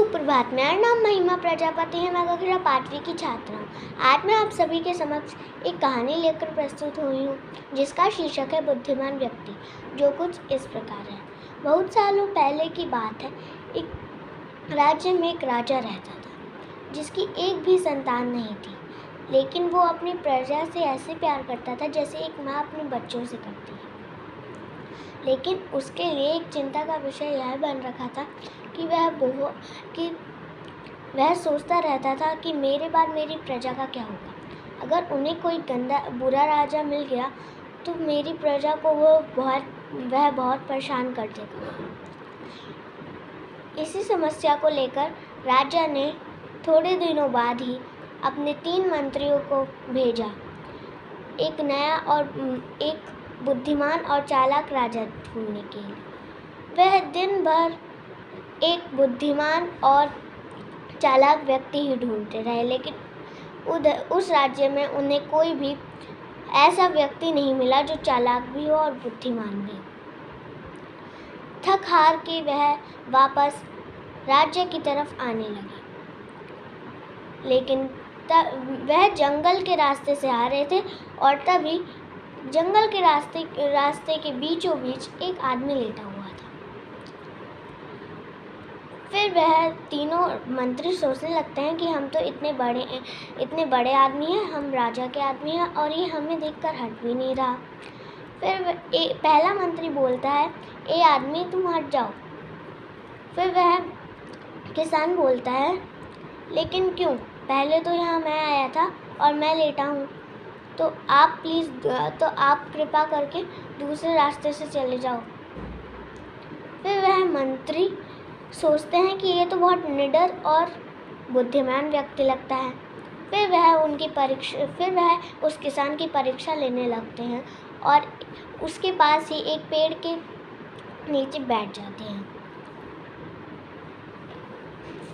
सुप्रभात। मेरा नाम महिमा प्रजापति है। मैं कक्षा 5वीं की छात्रा हूँ। आज मैं आप सभी के समक्ष एक कहानी लेकर प्रस्तुत हुई हूँ जिसका शीर्षक है बुद्धिमान व्यक्ति, जो कुछ इस प्रकार है। बहुत सालों पहले की बात है। एक राज्य में एक राजा रहता था जिसकी एक भी संतान नहीं थी, लेकिन वो अपनी प्रजा से ऐसे प्यार करता था जैसे एक माँ अपने बच्चों से करती है। लेकिन उसके लिए एक चिंता का विषय यह बन रखा था कि वह सोचता रहता था कि मेरे बाद मेरी प्रजा का क्या होगा। अगर उन्हें कोई बुरा राजा मिल गया तो मेरी प्रजा को वह बहुत परेशान कर देगा। इसी समस्या को लेकर राजा ने थोड़े दिनों बाद ही अपने 3 मंत्रियों को भेजा, एक नया और एक बुद्धिमान और चालाक राजा ढूंढने के लिए। वह दिन भर एक बुद्धिमान और चालाक व्यक्ति ही ढूंढते रहे, लेकिन उस राज्य में उन्हें कोई भी ऐसा व्यक्ति नहीं मिला जो चालाक भी हो और बुद्धिमान भी। थक हार के वह वापस राज्य की तरफ आने लगे, लेकिन वह जंगल के रास्ते से आ रहे थे और तभी जंगल के रास्ते के बीचों बीच एक आदमी लेटा हुआ था। फिर वह तीनों मंत्री सोचने लगते हैं कि हम तो इतने बड़े आदमी हैं, हम राजा के आदमी हैं और ये हमें देखकर हट भी नहीं रहा। फिर पहला मंत्री बोलता है, ए आदमी तुम हट जाओ। फिर वह किसान बोलता है, लेकिन क्यों? पहले तो यहाँ मैं आया था और मैं लेटा हूँ, तो आप कृपा करके दूसरे रास्ते से चले जाओ। फिर वह मंत्री सोचते हैं कि ये तो बहुत निडर और बुद्धिमान व्यक्ति लगता है। फिर वह उस किसान की परीक्षा लेने लगते हैं और उसके पास ही एक पेड़ के नीचे बैठ जाते हैं।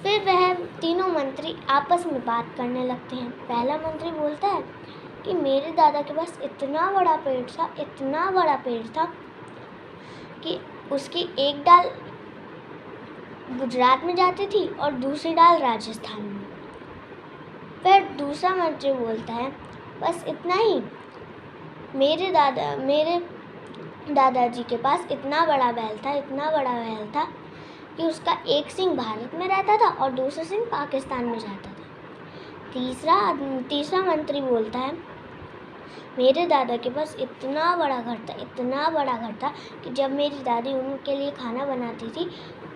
फिर वह तीनों मंत्री आपस में बात करने लगते हैं। पहला मंत्री बोलता है कि मेरे दादा के पास इतना बड़ा पेड़ था कि उसकी एक डाल गुजरात में जाती थी और दूसरी डाल राजस्थान में। फिर दूसरा मंत्री बोलता है, बस इतना ही, मेरे दादाजी के पास इतना बड़ा बैल था कि उसका एक सींग भारत में रहता था और दूसरा सींग पाकिस्तान में जाता था। तीसरा मंत्री बोलता है, मेरे दादा के पास इतना बड़ा घर था कि जब मेरी दादी उनके लिए खाना बनाती थी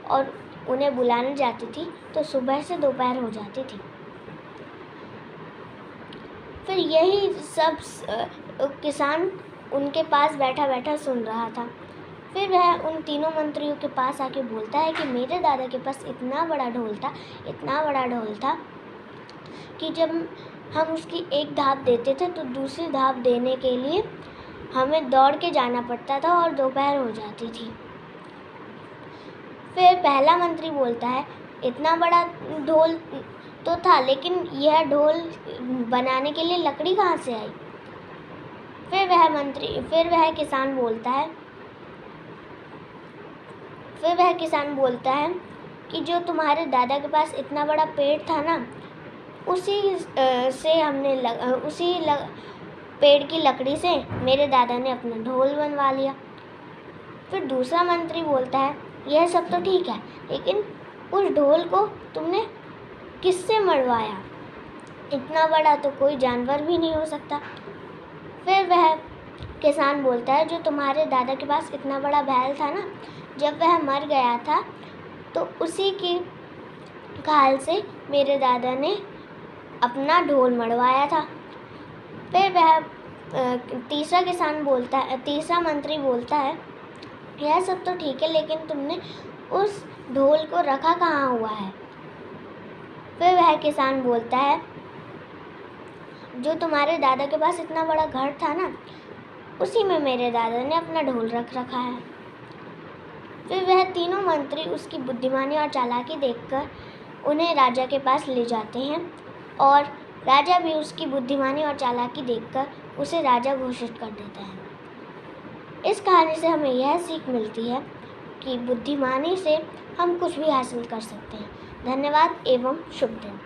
और उन्हें बुलाने जाती थी तो सुबह से दोपहर हो जाती थी। फिर यही सब किसान उनके पास बैठा सुन रहा था। फिर वह उन तीनों मंत्रियों के पास आके बोलता है कि मेरे दादा के पास इतना बड़ा ढोल था कि जब हम उसकी एक धाप देते थे तो दूसरी धाप देने के लिए हमें दौड़ के जाना पड़ता था और दोपहर हो जाती थी। फिर पहला मंत्री बोलता है, इतना बड़ा ढोल तो था, लेकिन यह ढोल बनाने के लिए लकड़ी कहाँ से आई? फिर वह किसान बोलता है कि जो तुम्हारे दादा के पास इतना बड़ा पेड़ था ना, उसी पेड़ की लकड़ी से मेरे दादा ने अपना ढोल बनवा लिया। फिर दूसरा मंत्री बोलता है, यह सब तो ठीक है, लेकिन उस ढोल को तुमने किससे मढ़वाया? इतना बड़ा तो कोई जानवर भी नहीं हो सकता। फिर वह किसान बोलता है, जो तुम्हारे दादा के पास इतना बड़ा बैल था ना, जब वह मर गया था तो उसी की खाल से मेरे दादा ने अपना ढोल मढ़वाया था। फिर वह तीसरा मंत्री बोलता है, यह सब तो ठीक है, लेकिन तुमने उस ढोल को रखा कहाँ हुआ है? फिर वह किसान बोलता है, जो तुम्हारे दादा के पास इतना बड़ा घर था ना, उसी में मेरे दादा ने अपना ढोल रख रखा है। फिर वह तीनों मंत्री उसकी बुद्धिमानी और चालाकी देखकर उन्हें राजा के पास ले जाते हैं और राजा भी उसकी बुद्धिमानी और चालाकी देखकर उसे राजा घोषित कर देता है। इस कहानी से हमें यह सीख मिलती है कि बुद्धिमानी से हम कुछ भी हासिल कर सकते हैं। धन्यवाद एवं शुभ दिन।